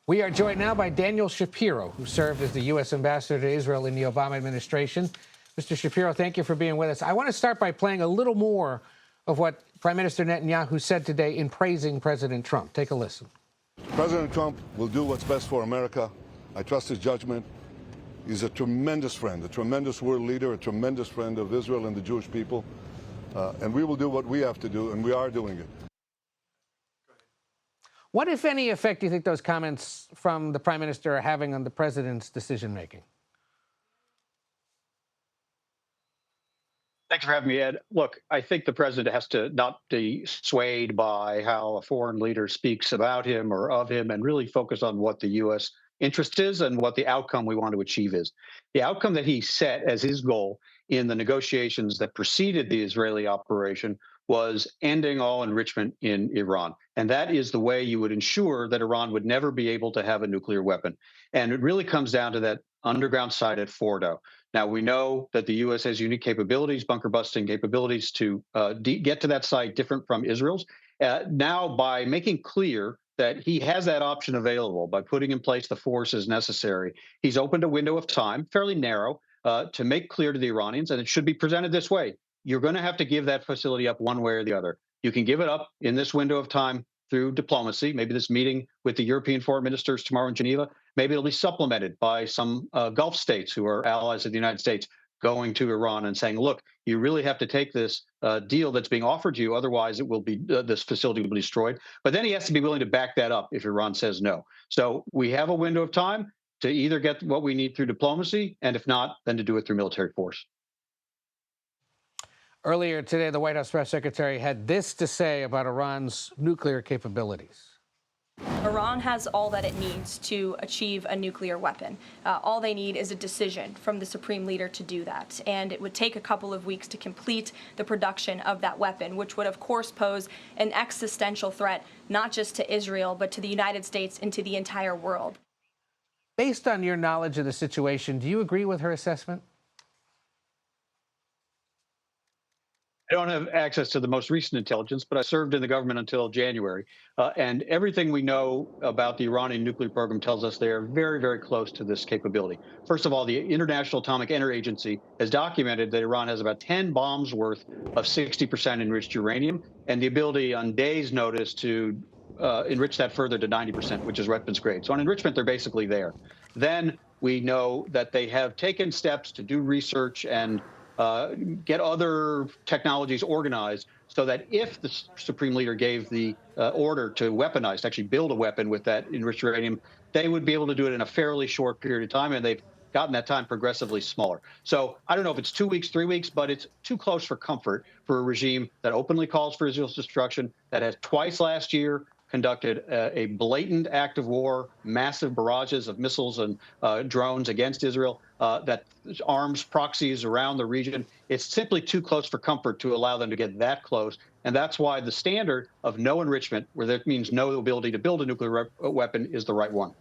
We are joined now by Daniel Shapiro, who served as the U.S. ambassador to Israel in the Obama administration. Mr. Shapiro, thank you for being with us. I want to start by playing a little more of what Prime Minister Netanyahu said today in praising President Trump. Take a listen. President Trump will do what's best for America. I trust his judgment. He's a tremendous friend, a tremendous world leader, a tremendous friend of Israel and the Jewish people. And we will do what we have to do, and we are doing it. What, if any, effect do you think those comments from the Prime Minister are having on the President's decision-making? Thanks for having me, Ed. Look, I think the president has to not be swayed by how a foreign leader speaks about him or of him, and really focus on what the U.S. interest is and what the outcome we want to achieve is. The outcome that he set as his goal in the negotiations that preceded the Israeli operation was ending all enrichment in Iran. And that is the way you would ensure that Iran would never be able to have a nuclear weapon. And it really comes down to that underground site at Fordo. Now, we know that the U.S. has unique capabilities, bunker busting capabilities to get to that site different from Israel's. Now, by making clear that he has that option available, by putting in place the forces necessary, he's opened a window of time, fairly narrow, to make clear to the Iranians, and it should be presented this way. You're going to have to give that facility up one way or the other. You can give it up in this window of time through diplomacy, maybe this meeting with the European foreign ministers tomorrow in Geneva. Maybe it'll be supplemented by some Gulf states who are allies of the United States going to Iran and saying, look, you really have to take this deal that's being offered to you. Otherwise, it will be this facility will be destroyed. But then he has to be willing to back that up if Iran says no. So we have a window of time to either get what we need through diplomacy, and if not, then to do it through military force. Earlier today, the White House press secretary had this to say about Iran's nuclear capabilities. Iran has all that it needs to achieve a nuclear weapon. All they need is a decision from the supreme leader to do that. And it would take a couple of weeks to complete the production of that weapon, which would, of course, pose an existential threat, not just to Israel, but to the United States and to the entire world. Based on your knowledge of the situation, do you agree with her assessment? I don't have access to the most recent intelligence, but I served in the government until January. And everything we know about the Iranian nuclear program tells us they are very, very close to this capability. First of all, the International Atomic Energy Agency has documented that Iran has about 10 bombs worth of 60% enriched uranium, and the ability on days' notice to enrich that further to 90%, which is weapons grade. So on enrichment, they're basically there. Then we know that they have taken steps to do research and get other technologies organized so that if the supreme leader gave the order to weaponize, to actually build a weapon with that enriched uranium, they would be able to do it in a fairly short period of time, and they've gotten that time progressively smaller. So I don't know if it's 2 weeks, 3 weeks, but it's too close for comfort for a regime that openly calls for Israel's destruction, that has twice last year conducted a blatant act of war, massive barrages of missiles and drones against Israel, that arms proxies around the region. It's simply too close for comfort to allow them to get that close. And that's why the standard of no enrichment, where that means no ability to build a nuclear weapon, is the right one.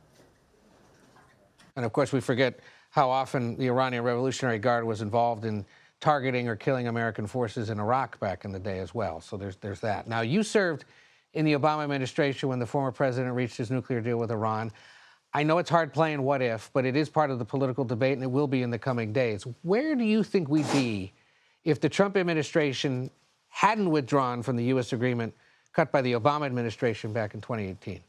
And of course, we forget how often the Iranian Revolutionary Guard was involved in targeting or killing American forces in Iraq back in the day as well. So there's that. Now, you served in the Obama administration when the former president reached his nuclear deal with Iran. I know it's hard playing what if, but it is part of the political debate, and it will be in the coming days. Where do you think we'd be if the Trump administration hadn't withdrawn from the U.S. agreement cut by the Obama administration back in 2018?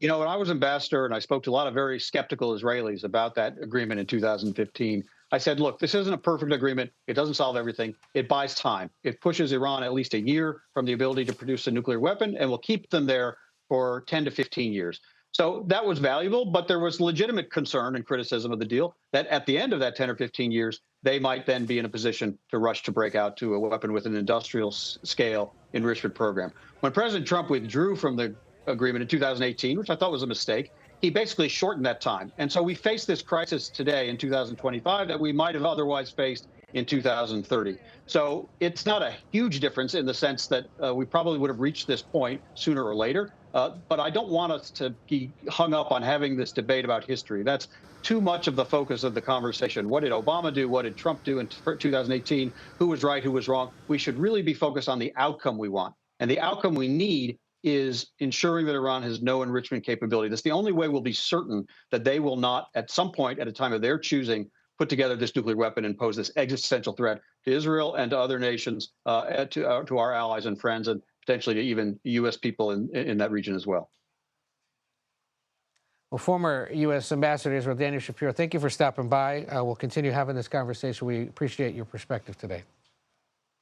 You know, when I was ambassador and I spoke to a lot of very skeptical Israelis about that agreement in 2015, I said, look, this isn't a perfect agreement. It doesn't solve everything. It buys time. It pushes Iran at least a year from the ability to produce a nuclear weapon and will keep them there for 10 to 15 years. So that was valuable, but there was legitimate concern and criticism of the deal that at the end of that 10 or 15 years, they might then be in a position to rush to break out to a weapon with an industrial scale enrichment program. When President Trump withdrew from the agreement in 2018, which I thought was a mistake, he basically shortened that time. And so we face this crisis today in 2025 that we might have otherwise faced in 2030. So it's not a huge difference in the sense that we probably would have reached this point sooner or later. But I don't want us to be hung up on having this debate about history. That's too much of the focus of the conversation. What did Obama do? What did Trump do in 2018? Who was right? Who was wrong? We should really be focused on the outcome we want. And the outcome we need is ensuring that Iran has no enrichment capability. That's the only way we'll be certain that they will not, at some point at a time of their choosing, put together this nuclear weapon and pose this existential threat to Israel and to other nations, to our allies and friends, and potentially to even U.S. people in that region as well. Well, former U.S. Ambassador to Israel, Daniel Shapiro, thank you for stopping by. We'll continue having this conversation. We appreciate your perspective today.